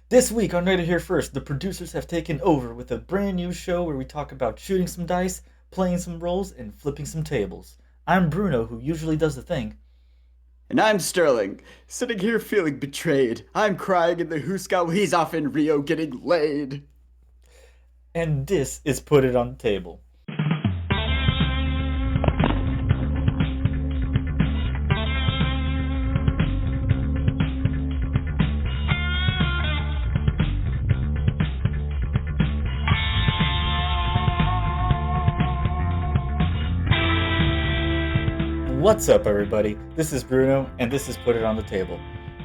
This week on Right Here First, the producers have taken over with a brand new show where we talk about shooting some dice, playing some roles, and flipping some tables. I'm Bruno, who usually does the thing, And I'm Sterling, sitting here feeling betrayed. I'm crying in the Huska while he's off in Rio getting laid. and this is Put It on the Table. What's up, everybody? This is Bruno, and this is Put It on the Table.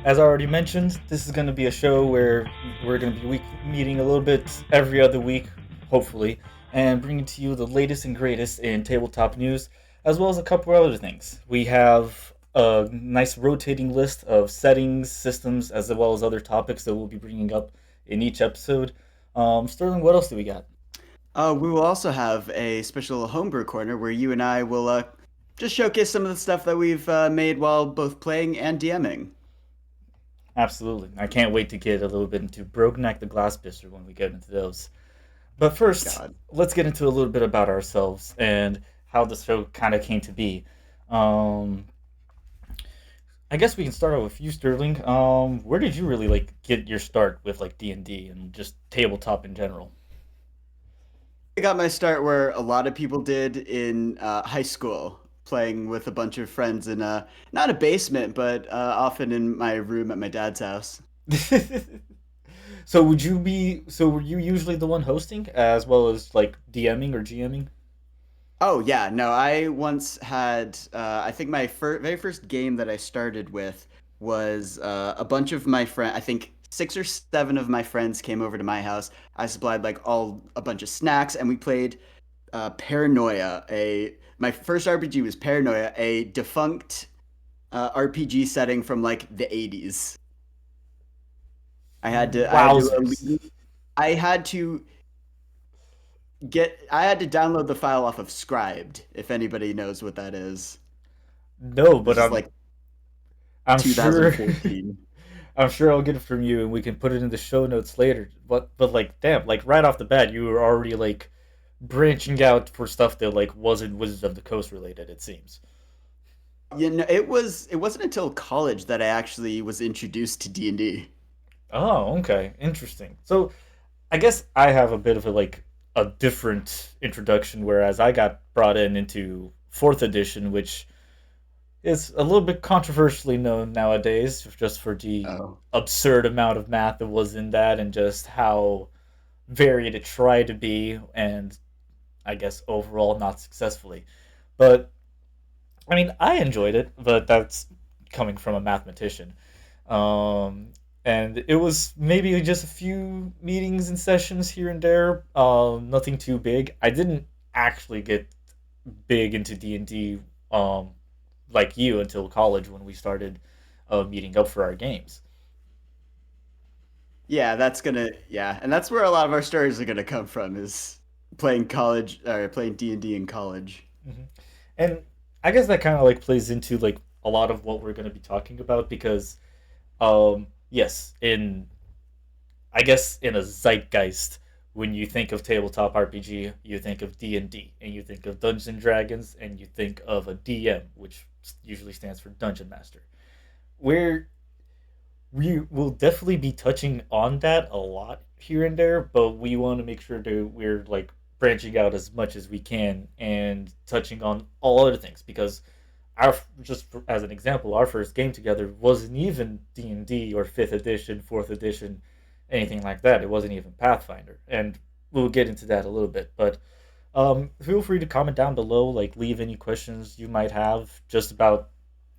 As I already mentioned, this is going to be a show where we're going to be meeting a little bit every other week, hopefully, and bringing to you the latest and greatest in tabletop news, as well as a couple of other things. We have a nice rotating list of settings, systems, as well as other topics that we'll be bringing up in each episode. Sterling, what else do we got? We will also have a special homebrew corner where you and I will just showcase some of the stuff that we've made while both playing and DMing. Absolutely. I can't wait to get a little bit into Brokeneck the Glassbisser when we get into those. But first, God. let's get into a little bit about ourselves and how the show kind of came to be. Um, I guess we can start out with you, Sterling. Where did you really like get your start with like D&D and just tabletop in general? I got my start where a lot of people did in high school, playing with a bunch of friends in not a basement, but often in my room at my dad's house. So were you usually the one hosting as well as like DMing or GMing? Oh yeah, no, I once had I think my very first game that I started with was a bunch of my friends. I think 6 or 7 of my friends came over to my house. I supplied like all a bunch of snacks, and we played Paranoia. A My first RPG was Paranoia, a defunct RPG setting from like the 80s. I had to Wowzers. I had to I had to download the file off of Scribed, if anybody knows what that is. No, but This is like I'm sure 2014. I'm sure I'll get it from you and we can put it in the show notes later. But like damn, like right off the bat you were already like branching out for stuff that like wasn't Wizards of the Coast related, it seems. It wasn't until college that I actually was introduced to D&D. Oh, okay. Interesting. So I guess I have a bit of a like a different introduction, whereas I got brought into fourth edition, which is a little bit controversially known nowadays, just for the Oh. absurd amount of math that was in that and just how varied it tried to be, and I guess overall not successfully. But I mean, I enjoyed it, but that's coming from a mathematician. Um, and it was maybe just a few meetings and sessions here and there. Nothing too big. I didn't actually get big into D&D like you until college when we started meeting up for our games. Yeah, and that's where a lot of our stories are gonna come from is playing college or playing D&D in college. Hmm. And I guess that kind of like plays into like a lot of what we're going to be talking about because yes, in I guess in a zeitgeist, when you think of tabletop RPG, you think of D&D, and you think of Dungeons and Dragons, and you think of a DM, which usually stands for Dungeon Master. Where we will definitely be touching on that a lot here and there, but we want to make sure that we're like branching out as much as we can and touching on all other things because our as an example, our first game together wasn't even D&D or 5th edition, 4th edition, anything like that. It wasn't even Pathfinder, and we'll get into that a little bit. But feel free to comment down below, like leave any questions you might have just about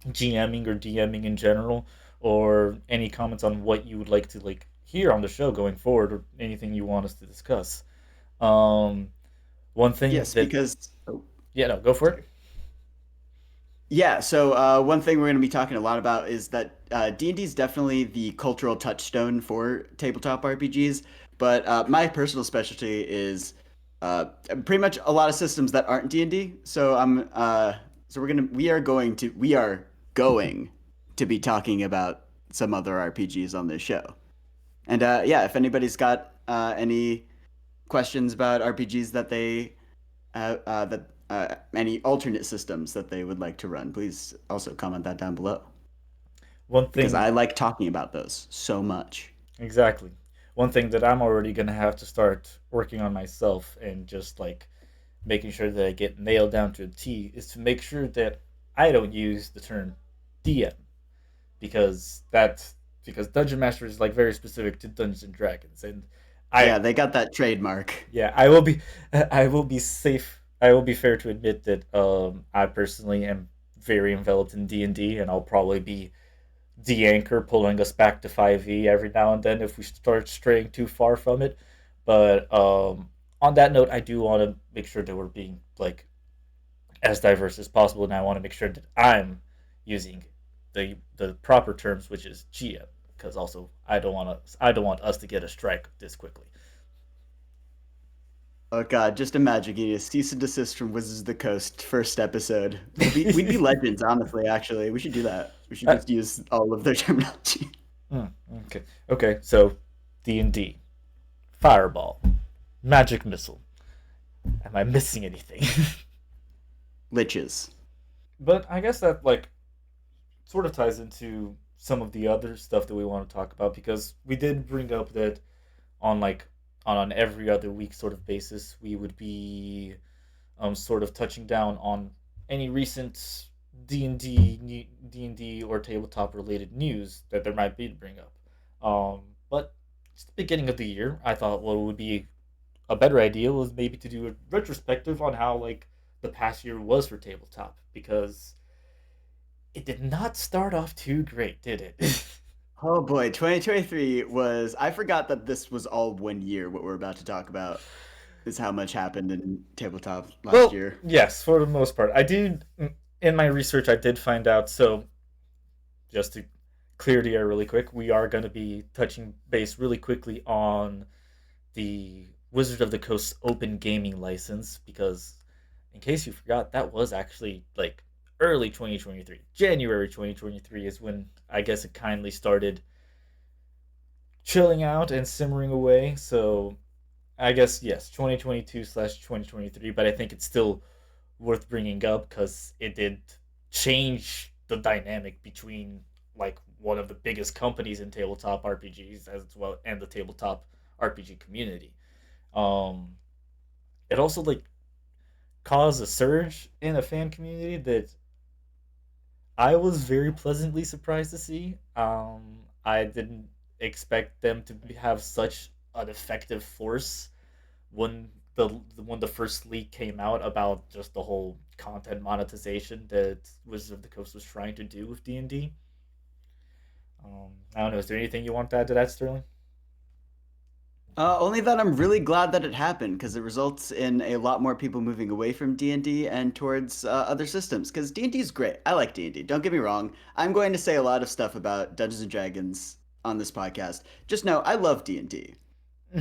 GMing or DMing in general, or any comments on what you would like to like hear on the show going forward, or anything you want us to discuss. Um, one thing Yes, that because oh, yeah, no, go for it. sorry. Yeah, so one thing we're going to be talking a lot about is that D&D is definitely the cultural touchstone for tabletop RPGs, but my personal specialty is pretty much a lot of systems that aren't D&D. So we are going to be talking about some other RPGs on this show. And yeah, if anybody's got any questions about RPGs that they that any alternate systems that they would like to run, please also comment that down below One because thing I like talking about those so much. exactly. One thing that I'm already gonna have to start working on myself and just like making sure that I get nailed down to a T is to make sure that I don't use the term DM because that because Dungeon Master is like very specific to Dungeons and Dragons, and I Yeah, they got that trademark. yeah I will be I will be safe. I will be fair to admit that I personally am very enveloped in D&D, and I'll probably be the anchor pulling us back to 5e every now and then if we start straying too far from it. But on that note, I do want to make sure that we're being like as diverse as possible, and I want to make sure that I'm using the proper terms, which is GM, because also I don't want us to get a strike this quickly. Oh God, just imagine getting a cease and desist from Wizards of the Coast first episode. We'd be legends, honestly, actually. We should do that. We should Uh, just use all of their terminology. okay, okay. So D&D, fireball, magic missile. Am I missing anything? Liches. But I guess that like sort of ties into some of the other stuff that we want to talk about because we did bring up that on like on an every other week sort of basis we would be sort of touching down on any recent D&D or tabletop related news that there might be to bring up. But it's the beginning of the year. I thought what would be a better idea was maybe to do a retrospective on how like the past year was for tabletop because it did not start off too great, did it? Oh boy, 2023 was. I forgot that this was all 1 year. What we're about to talk about is how much happened in tabletop last Well, year. yes, for the most part. I did in my research I did find out so just to clear the air really quick, we are going to be touching base really quickly on the Wizard of the Coast open gaming license because in case you forgot, that was actually like early 2023. January 2023 is when I guess it kindly started chilling out and simmering away. So I guess yes, 2022/2023, but I think it's still worth bringing up because it did change the dynamic between like one of the biggest companies in tabletop RPGs as well and the tabletop RPG community. Um, it also like caused a surge in a fan community that I was very pleasantly surprised to see. I didn't expect them to have such an effective force when the first leak came out about just the whole content monetization that Wizards of the Coast was trying to do with D&D. I don't know. Is there anything you want to add to that, Sterling? Only that I'm really glad that it happened because it results in a lot more people moving away from D&D and towards other systems. Because D&D is great. I like D&D. Don't get me wrong. I'm going to say a lot of stuff about Dungeons and Dragons on this podcast. Just know I love D&D,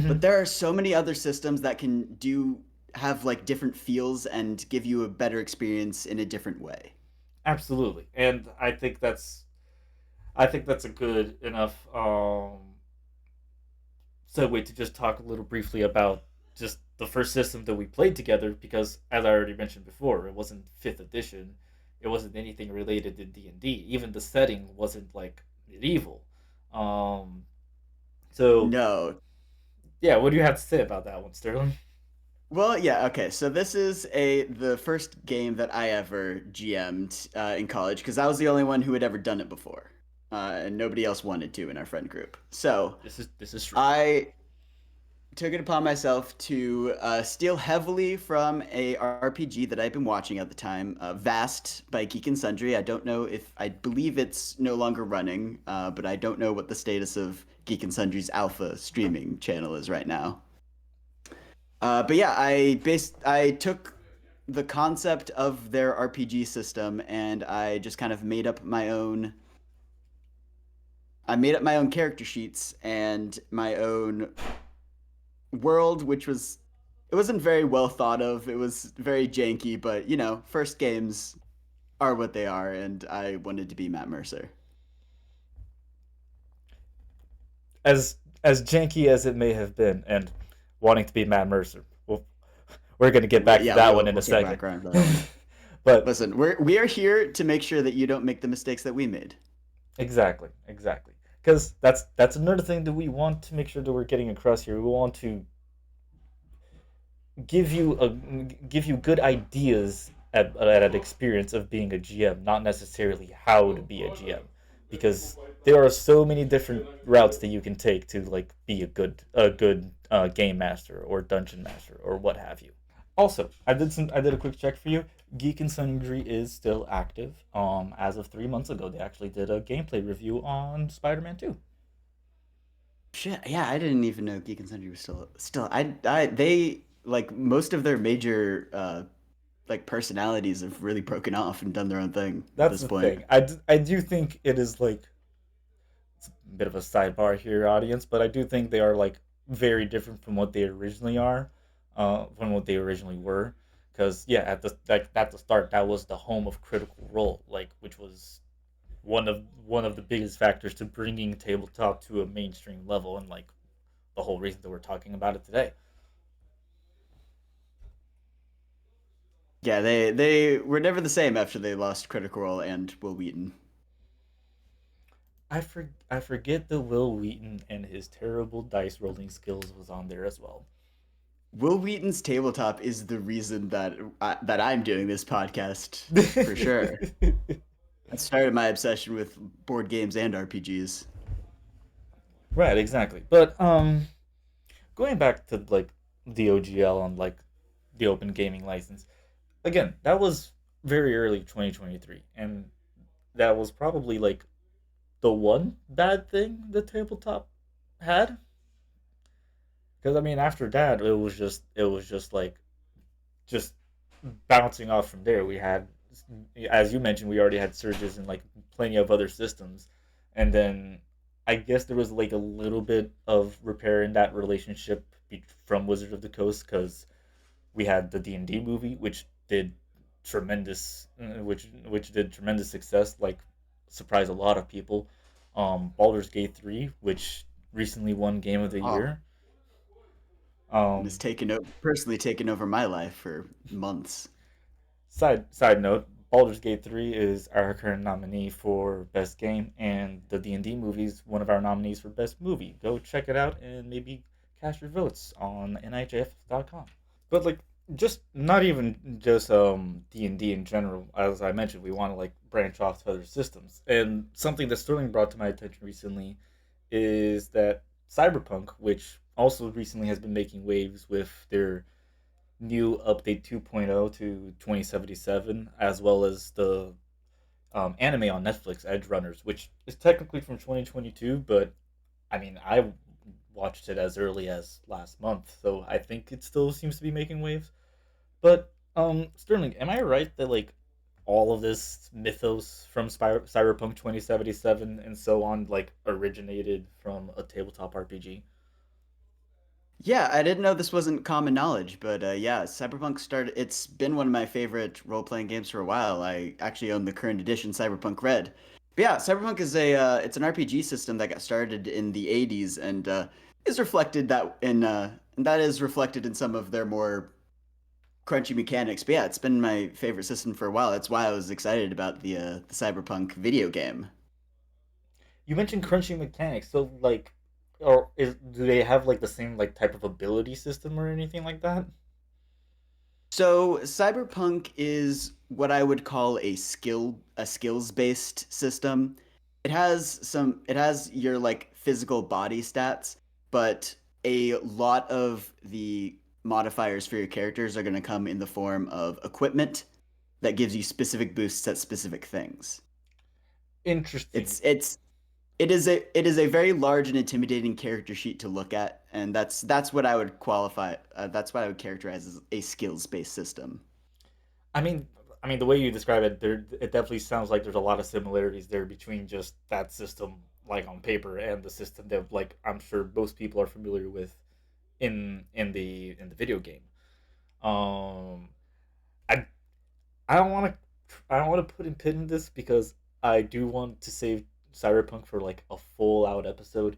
but Mm-hmm. there are so many other systems that can do have like different feels and give you a better experience in a different way. Absolutely, and I think that's a good enough segue to just talk a little briefly about just the first system that we played together because as I already mentioned before, it wasn't fifth edition. It wasn't anything related to D&D. Even the setting wasn't like medieval. Um so No. yeah, what do you have to say about that one, Sterling? Well, yeah, okay. So this is the first game that I ever GM'd in college because I was the only one who had ever done it before, and nobody else wanted to in our friend group. So This is true. I took it upon myself to steal heavily from a RPG that I'd been watching at the time, Vast by Geek and Sundry. I believe it's no longer running, but I don't know what the status of Geek and Sundry's alpha streaming channel is right now. But yeah, I took the concept of their RPG system and I just kind of made up my own. I made up my own character sheets and my own world, which was it wasn't very well thought of. It was very janky, but first games are what they are, and I wanted to be Matt Mercer. As as janky as it may have been, and wanting to be Matt Mercer. Well, we're gonna get back to Yeah, that one in a we'll get second. back around to that one. But Listen, we are here to make sure that you don't make the mistakes that we made. exactly, exactly. Because that's another thing that we want to make sure that we're getting across here. We want to give you good ideas at an experience of being a GM, not necessarily how to be a GM, because there are so many different routes that you can take to like be a good game master or dungeon master or what have you. Also, I did a quick check for you. Geek and Sundry is still active. As of 3 months ago, they actually did a gameplay review on Spider-Man 2. Shit, yeah, I didn't even know Geek and Sundry was still. They like most of their major like personalities have really broken off and done their own thing at That's this the point. thing. I do think it is like it's a bit of a sidebar here, audience, but I do think they are like very different from what they originally are, from what they originally were. Because yeah, at the start, that was the home of Critical Role, like which was one of the biggest factors to bringing tabletop to a mainstream level, and like the whole reason that we're talking about it today. Yeah, they were never the same after they lost Critical Role and Will Wheaton. I forget that Will Wheaton and his terrible dice rolling skills was on there as well. Will Wheaton's tabletop is the reason that I'm doing this podcast for sure. That started my obsession with board games and RPGs. Right, exactly. But going back to like the OGL on like the Open Gaming License, again, that was very early 2023, and that was probably like the one bad thing the tabletop had. Because I mean, after that, it was just like just bouncing off from there. We had, as you mentioned, we already had surges in like plenty of other systems, and then I guess there was like a little bit of repair in that relationship from Wizard of the Coast because we had the D&D movie, which did which did tremendous success, like surprised a lot of people. Baldur's Gate 3, which recently won Game of the Oh, Year. and it's Um, personally taken over my life for months. side note, Baldur's Gate 3 is our current nominee for best game, and the D&D movie is one of our nominees for best movie. Go check it out and maybe cast your votes on NIHF.com. But like, just not even just D&D in general. As I mentioned, we want to like branch off to other systems. And something that Sterling brought to my attention recently is that Cyberpunk, which also recently has been making waves with their new update 2.0 to 2077, as well as the anime on Netflix, Edge Runners, which is technically from 2022, but I mean, I watched it as early as last month, so I think it still seems to be making waves. But Sterling, am I right that like all of this mythos from Cyberpunk 2077 and so on like originated from a tabletop RPG? Yeah, I didn't know this wasn't common knowledge, but yeah, Cyberpunk started. It's been one of my favorite role-playing games for a while. I actually own the current edition, Cyberpunk Red. But yeah, Cyberpunk is a it's an RPG system that got started in the '80s and is reflected that in and that is reflected in some of their more crunchy mechanics. But yeah, it's been my favorite system for a while. That's why I was excited about the Cyberpunk video game. You mentioned crunchy mechanics, so like, or do they have like the same like type of ability system or anything like that? So Cyberpunk is what I would call a skills based system. It has your like physical body stats, but a lot of the modifiers for your characters are going to come in the form of equipment that gives you specific boosts at specific things. Interesting. It's it is a very large and intimidating character sheet to look at, and that's what I would qualify. That's what I would characterize as a skills based system. I mean, the way you describe it, there it definitely sounds like there's a lot of similarities there between just that system, like on paper, and the system that like I'm sure most people are familiar with in the video game. Um, I I don't want I don't want to put a pin in this because I do want to save Cyberpunk for like a full out episode.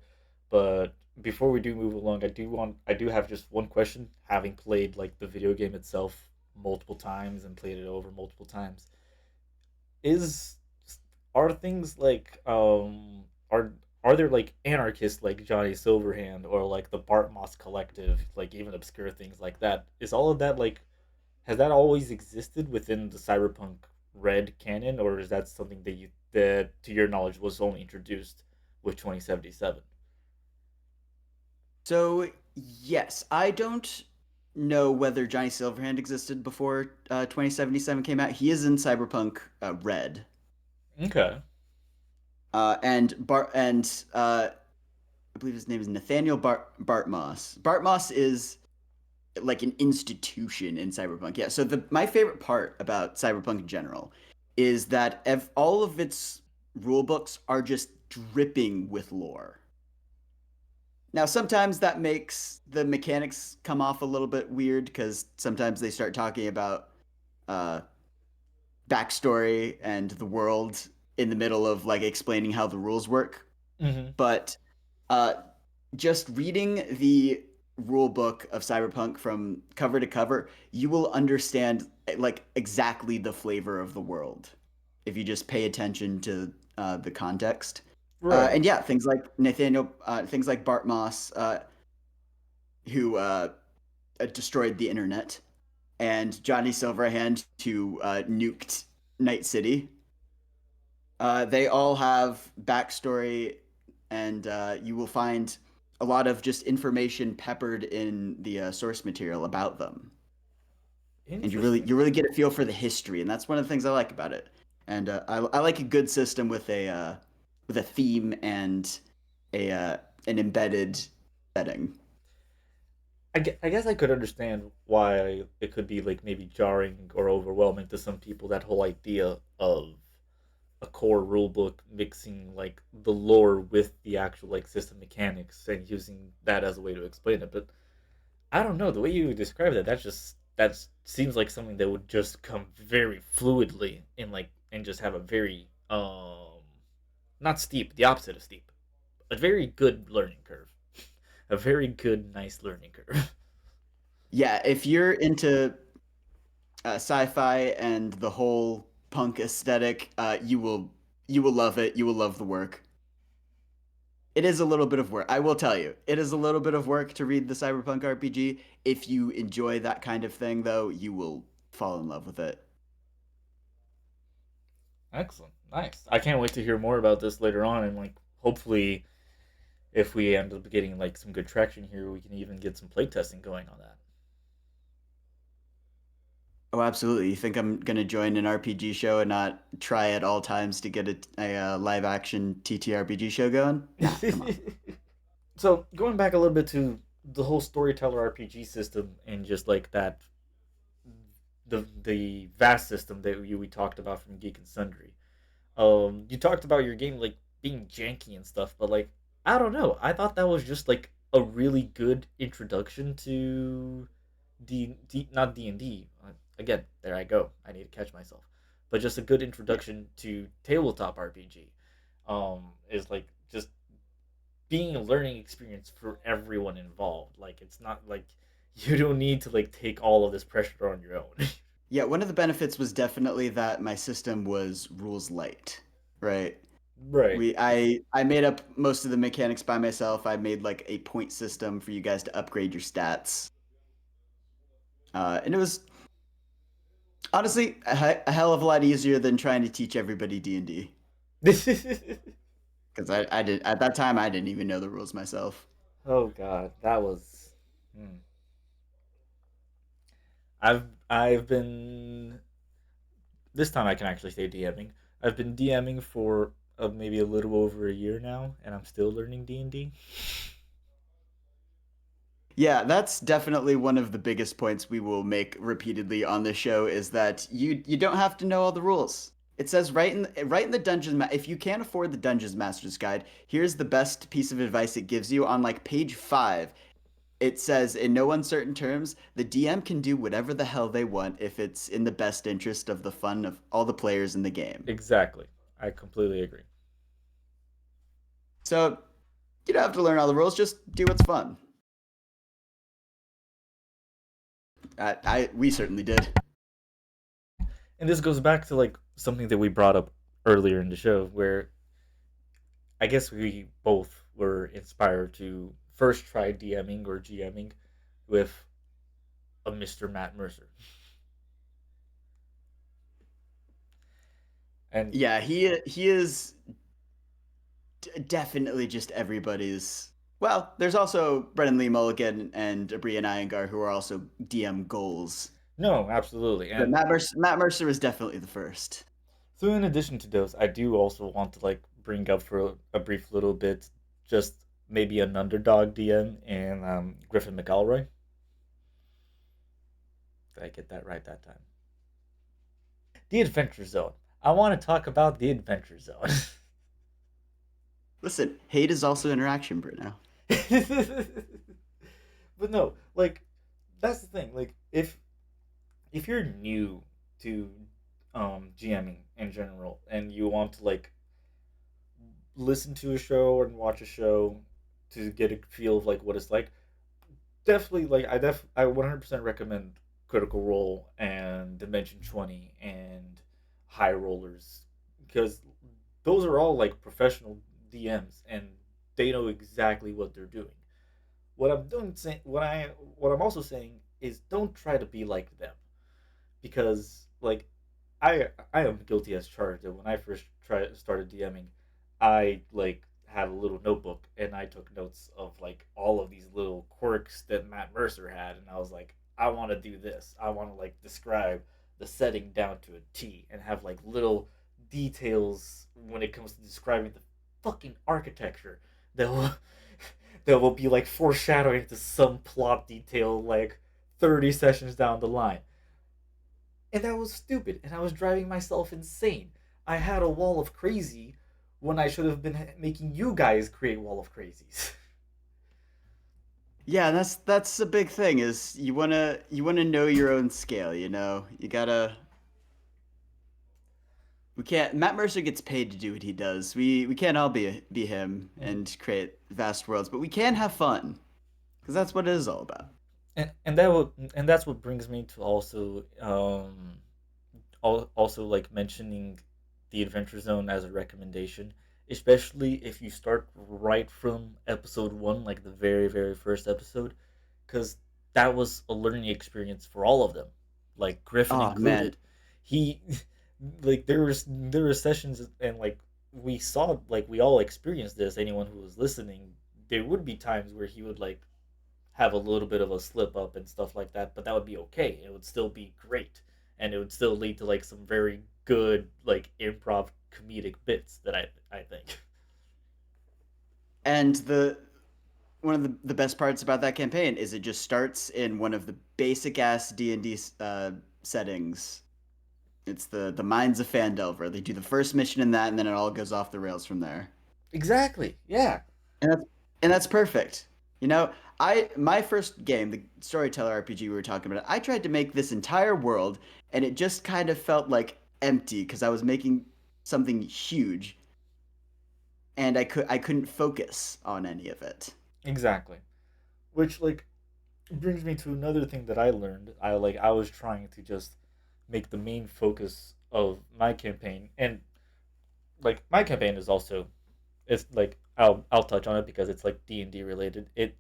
But before we do move along, I do have just one question. Having played like the video game itself multiple times and played it over multiple times, is are things like are there like anarchists like Johnny Silverhand or like the Bart Moss Collective, like even obscure things like that? Is all of that like has that always existed within the Cyberpunk Red canon, or is that something that to your knowledge was only introduced with 2077? So yes, I don't know whether Johnny Silverhand existed before 2077 came out. He is in Cyberpunk Red, Okay. and I believe his name is Nathaniel Bartmoss. Bartmoss is like an institution in Cyberpunk. Yeah. So the my favorite part about Cyberpunk in general is that all of its rule books are just dripping with lore. Now, sometimes that makes the mechanics come off a little bit weird because sometimes they start talking about uh, backstory and the world in the middle of like explaining how the rules work. Mm-hmm. But uh, just reading the rule book of Cyberpunk from cover to cover, you will understand like exactly the flavor of the world if you just pay attention to the context. Right. And yeah, things like Bart Moss, who destroyed the internet, and Johnny Silverhand, who nuked Night City. They all have backstory, and you will find a lot of just information peppered in the source material about them, and Interesting. you really get a feel for the history, and that's one of the things I like about it. And I like a good system with a theme and a an embedded setting. I guess I could understand why it could be like maybe jarring or overwhelming to some people, that whole idea of a core rulebook mixing like the lore with the actual like system mechanics and using that as a way to explain it. But I don't know, the way you describe that, that seems like something that would just come very fluidly and like and just have a very not steep, the opposite of steep, a very good learning curve, a very good nice learning curve. Yeah, if you're into sci-fi and the whole punk aesthetic, you will love it. You will love the work. It is a little bit of work. I will tell you, it is a little bit of work to read the Cyberpunk RPG. If you enjoy that kind of thing, though, you will fall in love with it. Excellent, nice. I can't wait to hear more about this later on, and like hopefully, if we end up getting like some good traction here, we can even get some playtesting going on that. Oh, absolutely. You think I'm gonna join an RPG show and not try at all times to get a live action TTRPG show going? Nah, come on. So going back a little bit to the whole storyteller RPG system and just like that, the vast system that we talked about from Geek and Sundry. You talked about your game like being janky and stuff, but like I don't know. I thought that was just like a really good introduction to not D&D. Again, there I go. I need to catch myself. But just a good Yeah. introduction to tabletop RPG. Is like just being a learning experience for everyone involved. Like it's not like you don't need to like take all of this pressure on your own. Yeah, one of the benefits was definitely that my system was rules light, right? Right. I made up most of the mechanics by myself. I made like a point system for you guys to upgrade your stats. And it was honestly a hell of a lot easier than trying to teach everybody D&D. Because I did at that time I didn't even know the rules myself. Oh god, that was. Hmm. I've been this time I can actually say DMing. I've been DMing for maybe a little over a year now, and I'm still learning D&D. Yeah, that's definitely one of the biggest points we will make repeatedly on this show is that you don't have to know all the rules. It says right in the if you can't afford the Dungeons Master's Guide, here's the best piece of advice it gives you on like page 5. It says in no uncertain terms, the DM can do whatever the hell they want if it's in the best interest of the fun of all the players in the game. Exactly. I completely agree. So You don't have to learn all the rules. Just do what's fun. We certainly did. And this goes back to like something that we brought up earlier in the show, where I guess we both were inspired to first try DMing or GMing with a Mr. Matt Mercer. And Yeah, he is definitely just everybody's. Well, there's also Brennan Lee Mulligan and Brian Iyengar who are also DM goals. no, absolutely. But And Matt Mercer was definitely the first. so in addition to those, I do also want to like bring up for a brief little bit just maybe an underdog DM and Griffin McElroy. Did I get that right that time? The Adventure Zone. I want to talk about the Adventure Zone. Listen, hate is also interaction, Bruno. But no, like that's the thing. Like if you're new to GMing in general and you want to like listen to a show and watch a show to get a feel of like what it's like, definitely like I 100% recommend Critical Role and Dimension 20 and High Rollers because those are all like professional DMs and they know exactly what they're doing. What I'm also saying is don't try to be like them because like I am guilty as charged that when I first started DMing, I like had a little notebook and I took notes of like all of these little quirks that Matt Mercer had, and I was like, I want to do this. I want to like describe the setting down to a T and have like little details when it comes to describing the fucking architecture that will that will be like foreshadowing to some plot detail like 30 sessions down the line. And that was stupid, and I was driving myself insane. I had a wall of crazy when I should have been making you guys create wall of crazies. Yeah, that's a big thing. Is you wanna know your own scale. You gotta. We can't. Matt Mercer gets paid to do what he does. We can't all be him and create vast worlds, but we can have fun because that's what it is all about. And that's what brings me to also also like mentioning the Adventure Zone as a recommendation, especially if you start right from episode 1, like the very first episode, because that was a learning experience for all of them, like Griffin Oh man, included. He like there were sessions and like we saw like we all experienced this. Anyone who was listening, there would be times where he would like have a little bit of a slip up and stuff like that, but that would be okay. It would still be great, and it would still lead to like some very good like improv comedic bits that I think. and the one of the best parts about that campaign is it just starts in one of the basic ass D&D settings. It's the Mines of Fandelver. They do the first mission in that, and then it all goes off the rails from there. Exactly. Yeah. And that's perfect. You know, I my first game, the Storyteller RPG we were talking about, I tried to make this entire world, and it just kind of felt like empty because I was making something huge, and I couldn't focus on any of it. Exactly. Which like brings me to another thing that I learned. I was trying to just make the main focus of my campaign, and like my campaign is also it's like I'll touch on it because it's like D&D related. It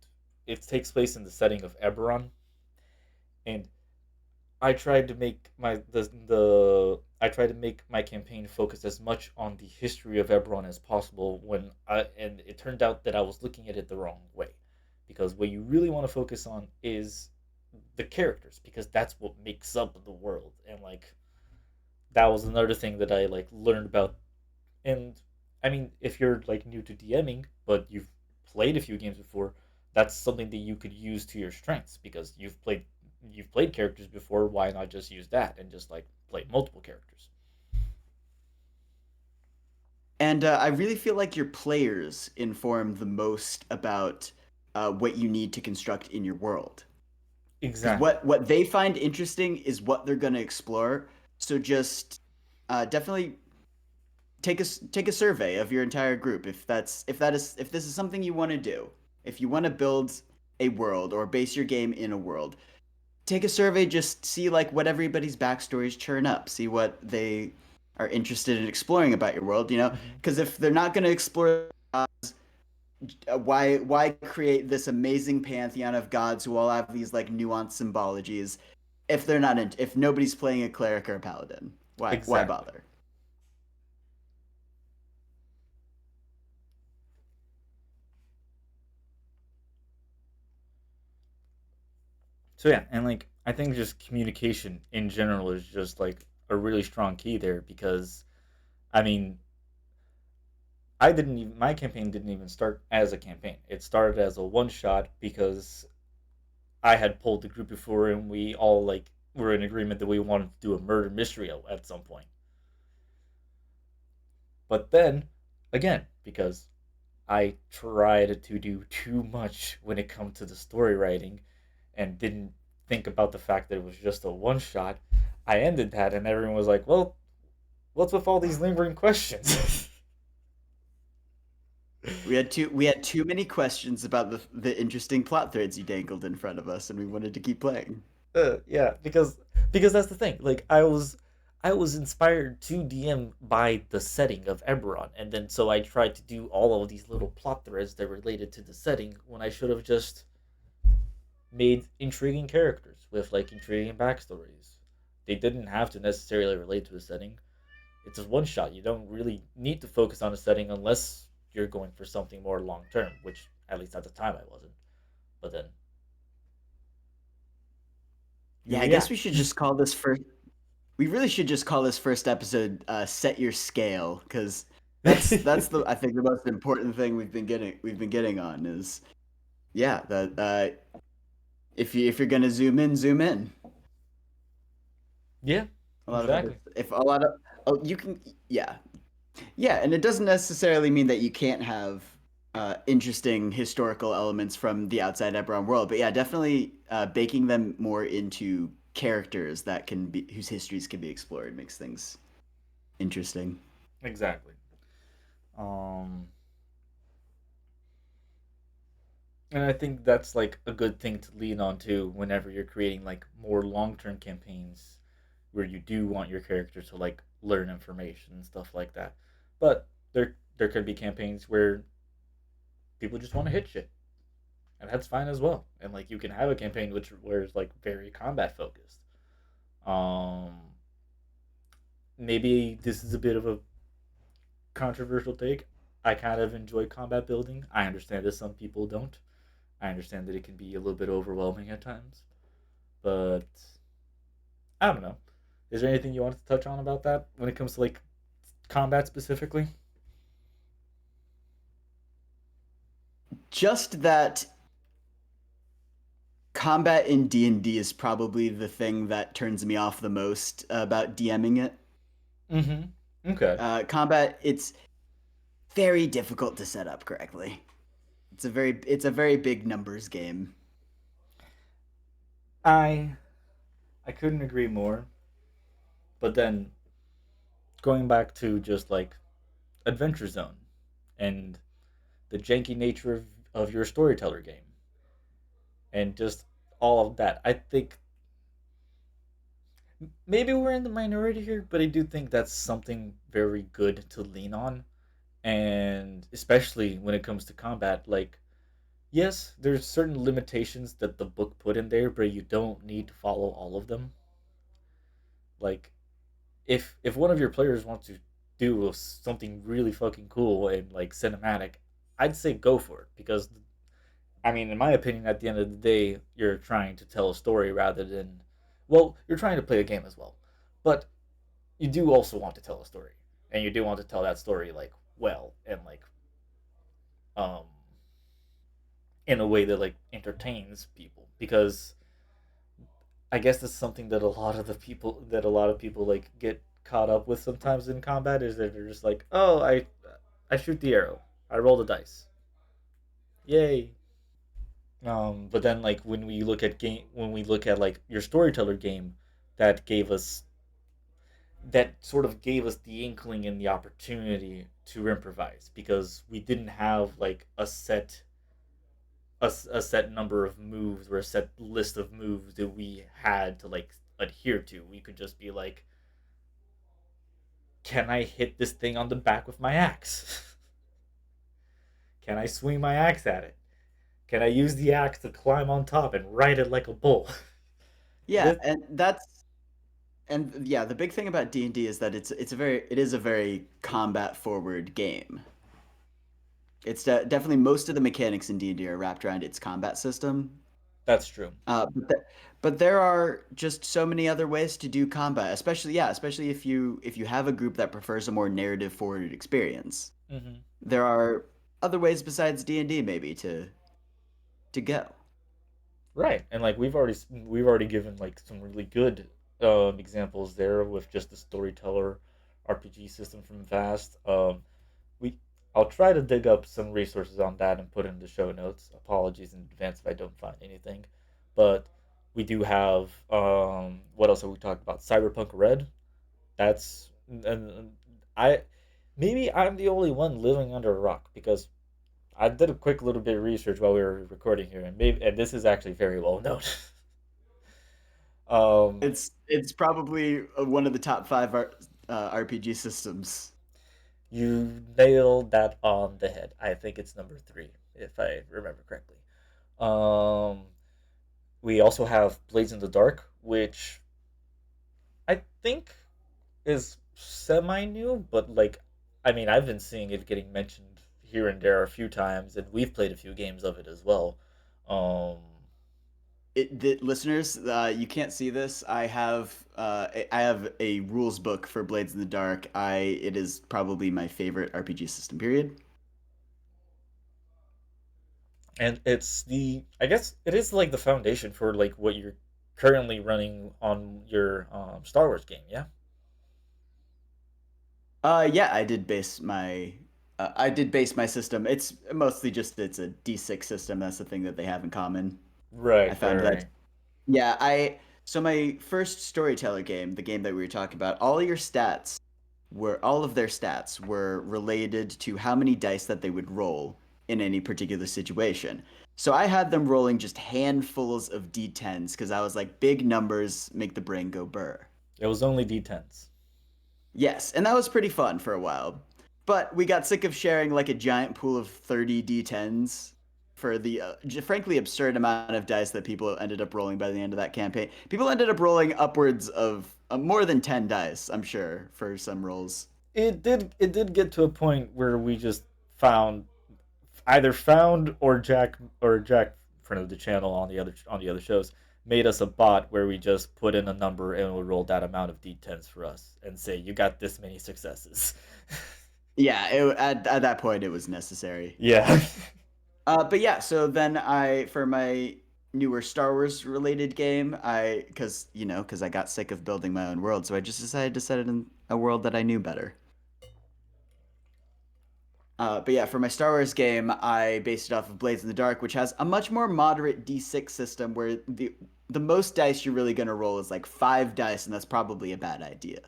takes place in the setting of Eberron, and I tried to make the I tried to make my campaign focus as much on the history of Eberron as possible and it turned out that I was looking at it the wrong way. Because what you really want to focus on is the characters because that's what makes up the world. And like that was another thing that I like learned about. And I mean, if you're like new to DMing but you've played a few games before, that's something that you could use to your strengths because you've played characters before. Why not just use that and just like play multiple characters? And I really feel like your players inform the most about what you need to construct in your world. Because Exactly. what they find interesting is what they're going to explore. So just definitely take a survey of your entire group if this is something you want to do. If you want to build a world or base your game in a world, take a survey, just see like what everybody's backstories churn up, see what they are interested in exploring about your world, Hmm. because if they're not going to explore, why create this amazing pantheon of gods who all have these like nuanced symbologies if they're not if nobody's playing a cleric or a paladin? Why Exactly. bother? So yeah, and like I think just communication in general is just like a really strong key there because I mean I didn't even my campaign didn't even start as a campaign. It started as a one shot because I had pulled the group before and we all like were in agreement that we wanted to do a murder mystery at some point. But then again, because I tried to do too much when it comes to the story writing and didn't think about the fact that it was just a one shot, I ended that and everyone was like, "Well, what's with all these lingering questions?" We had too many questions about the interesting plot threads you dangled in front of us, and we wanted to keep playing. Yeah, because that's the thing. Like I was inspired to DM by the setting of Eberron, and then so I tried to do all of these little plot threads that related to the setting when I should have just made intriguing characters with like intriguing backstories. They didn't have to necessarily relate to a setting. It's a one shot. You don't really need to focus on a setting unless you're going for something more long term, which at least at the time I wasn't. But then you Yeah, I guess we react. should just call this first. We really should just call this first episode "Set Your Scale" because that's the I think the most important thing we've been getting on is yeah that if you're gonna zoom in. Yeah, A lot of other exactly. if a lot of oh you can yeah. Yeah, and it doesn't necessarily mean that you can't have interesting historical elements from the outside Eberron world, but yeah, definitely baking them more into characters that can be whose histories can be explored makes things interesting. Exactly. Um, and I think that's like a good thing to lean on too whenever you're creating like more long term campaigns where you do want your character to like learn information and stuff like that. But there could be campaigns where people just want to hit shit, and that's fine as well. And like you can have a campaign which where it's like very combat focused. Um, Maybe this is a bit of a controversial take. I kind of enjoy combat building. I understand that some people don't. I understand that it can be a little bit overwhelming at times, but I don't know. Is there anything you want to touch on about that when it comes to like combat specifically? Just that combat in D&D is probably the thing that turns me off the most about DMing it. Mm-hmm. Okay. Combat, it's very difficult to set up correctly. It's a very big numbers game. I I couldn't agree more. But then going back to just like Adventure Zone and the janky nature of your storyteller game and just all of that, I think maybe we're in the minority here, but I do think that's something very good to lean on. And especially when it comes to combat, like, yes, there's certain limitations that the book put in there, but you don't need to follow all of them. Like, if one of your players wants to do something really fucking cool and like cinematic, I'd say go for it because I mean, in my opinion, at the end of the day, you're trying to tell a story rather than, well, you're trying to play a game as well, but you do also want to tell a story, and you do want to tell that story like well and like um in a way that like entertains people because I guess that's something that a lot of people like get caught up with sometimes in combat is that they're just like, oh, I shoot the arrow, I roll the dice, yay. But then like when we look at like your storyteller game, that gave us that sort of gave us the inkling and the opportunity to improvise because we didn't have like a set number of moves or a set list of moves that we had to like adhere to. We could just be like, can I hit this thing on the back with my axe? Can I swing my axe at it? Can I use the axe to climb on top and ride it like a bull? Yeah, this and that's and yeah, the big thing about D&D is that it is a very combat forward game. Definitely most of the mechanics in D&D are wrapped around its combat system. that's true. But there are just so many other ways to do combat, especially if you have a group that prefers a more narrative forward experience. Hmm. There are other ways besides D&D maybe to go. Right, and like we've already given like some really good examples there with just the storyteller RPG system from Vast. We I'll try to dig up some resources on that and put in the show notes. Apologies in advance if I don't find anything, but we do have what else have we talked about? Cyberpunk Red. That's and I maybe I'm the only one living under a rock because I did a quick little bit of research while we were recording here, and this is actually very well known. um, It's probably one of the top five RPG systems. you nailed that on the head. I think it's number three, if I remember correctly. Um, we also have Blades in the Dark, which I think is semi new, but like, I mean, I've been seeing it getting mentioned here and there a few times, and we've played a few games of it as well. Um, The listeners, you can't see this. I have a rules book for Blades in the Dark. I It is probably my favorite RPG system. Period. and it's the I guess it is like the foundation for like what you're currently running on your Star Wars game, yeah. Yeah, I did base my system. It's mostly just it's a D6 system. That's the thing that they have in common. I Right, right, found that. right. Yeah, I so my first storyteller game, the game that we were talking about, all of their stats were related to how many dice that they would roll in any particular situation. So I had them rolling just handfuls of D10s because I was like, big numbers make the brain go burr. It was only D10s. Yes, and that was pretty fun for a while. But we got sick of sharing like a giant pool of 30 D10s for the frankly absurd amount of dice that people ended up rolling by the end of that campaign. People ended up rolling upwards of more than 10 dice, I'm sure, for some rolls. It did get to a point where we just found either found or Jack friend of the channel on the other shows made us a bot where we just put in a number and it would roll that amount of D10s for us and say you got this many successes. Yeah, at that point it was necessary. Yeah. But yeah, so then for my newer Star Wars related game, because I got sick of building my own world, so I just decided to set it in a world that I knew better. But yeah, for my Star Wars game, I based it off of Blades in the Dark, which has a much more moderate D6 system where the most dice you're really gonna roll is like 5 dice, and that's probably a bad idea.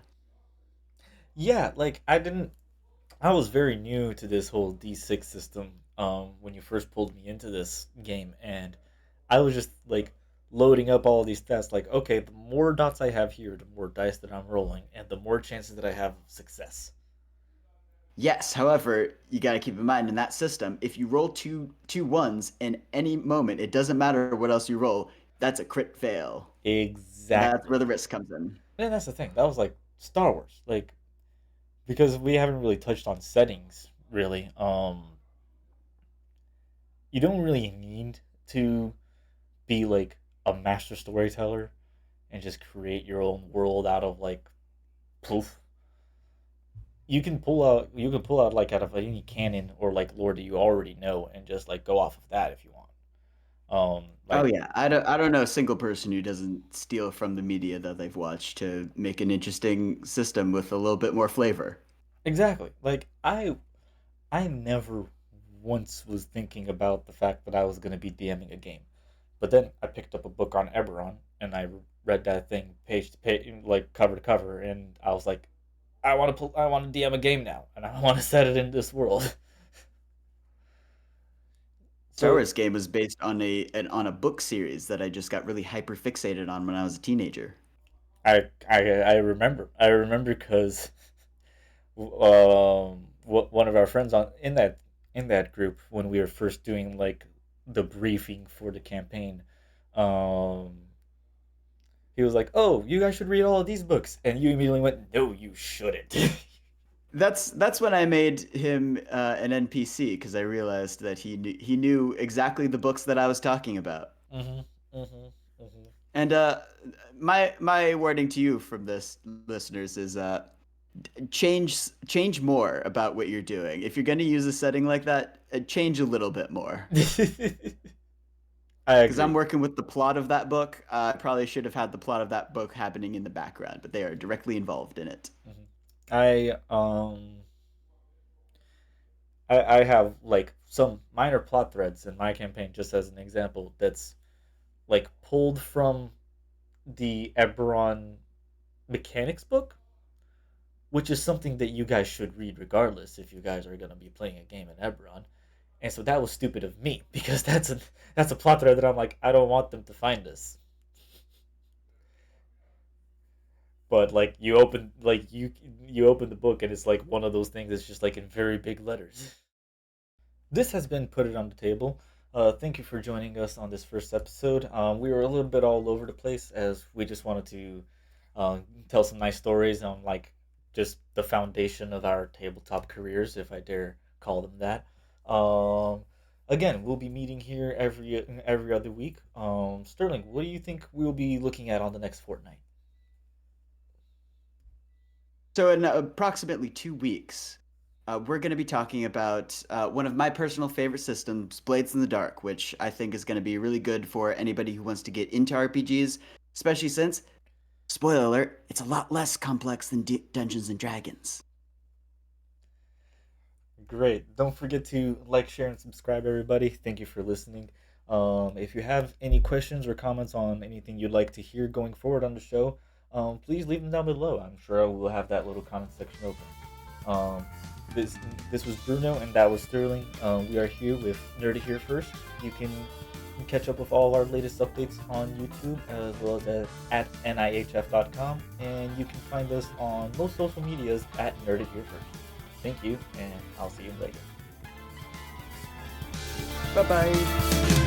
Yeah, like I was very new to this whole D6 system when you first pulled me into this game, and I was just like loading up all of these stats. Like, okay, the more dots I have here, the more dice that I'm rolling, and the more chances that I have of success. Yes, however, you got to keep in mind in that system, if you roll two ones in any moment, it doesn't matter what else you roll. That's a crit fail. That's Exactly, where the risk comes in. and that's the thing. That was like Star Wars, like because we haven't really touched on settings really. You don't really need to be like a master storyteller and just create your own world out of like poof. You can pull out like out of any canon or like lore that you already know and just like go off of that if you want. Oh Like yeah, I don't know a single person who doesn't steal from the media that they've watched to make an interesting system with a little bit more flavor. exactly. Like I never once was thinking about the fact that I was gonna be DMing a game. But then I picked up a book on Eberron and I read that thing page to page, like cover to cover, and I was like, I want to DM a game now, and I want to set it in this world. Star So Wars game was based on a book series that I just got really hyper fixated on when I was a teenager. I remember because one of our friends on in that group when we were first doing like the briefing for the campaign, um, he was like, "Oh, you guys should read all of these books," and you immediately went, "No, you shouldn't." That's when I made him an NPC because I realized that he knew exactly the books that I was talking about. hmm hmm hmm And my wording to you from this, listeners, is change more about what you're doing. If you're going to use a setting like that, change a little bit more. I Because I'm agree. working with the plot of that book. I probably should have had the plot of that book happening in the background, but they are directly involved in it. Mhm. I I have like some minor plot threads in my campaign, just as an example, that's like pulled from the Eberron mechanics book, which is something that you guys should read regardless if you guys are gonna be playing a game in Eberron. And so that was stupid of me because that's a plot thread that I'm like, I don't want them to find this. But like you open the book and it's like one of those things that's just like in very big letters. This has been Put It on the Table. Thank you for joining us on this first episode. We were a little bit all over the place as we just wanted to tell some nice stories on like just the foundation of our tabletop careers, if I dare call them that. Um, Again, we'll be meeting here every other week. Sterling, what do you think we'll be looking at on the next fortnight? So in approximately 2 weeks, we're going to be talking about one of my personal favorite systems, Blades in the Dark, which I think is going to be really good for anybody who wants to get into RPGs, especially since, spoiler alert, it's a lot less complex than Dungeons and Dragons. Great. Don't forget to like, share, and subscribe, everybody. Thank you for listening. If you have any questions or comments on anything you'd like to hear going forward on the show, please leave them down below. I'm sure we'll have that little comment section open. Um, this this was Bruno, and that was Sterling. We are here with Nerdy Here First. You can catch up with all our latest updates on YouTube as well as at NIHF.com, and you can find us on most social medias at Nerdy Here First. Thank you, and I'll see you later. Bye bye.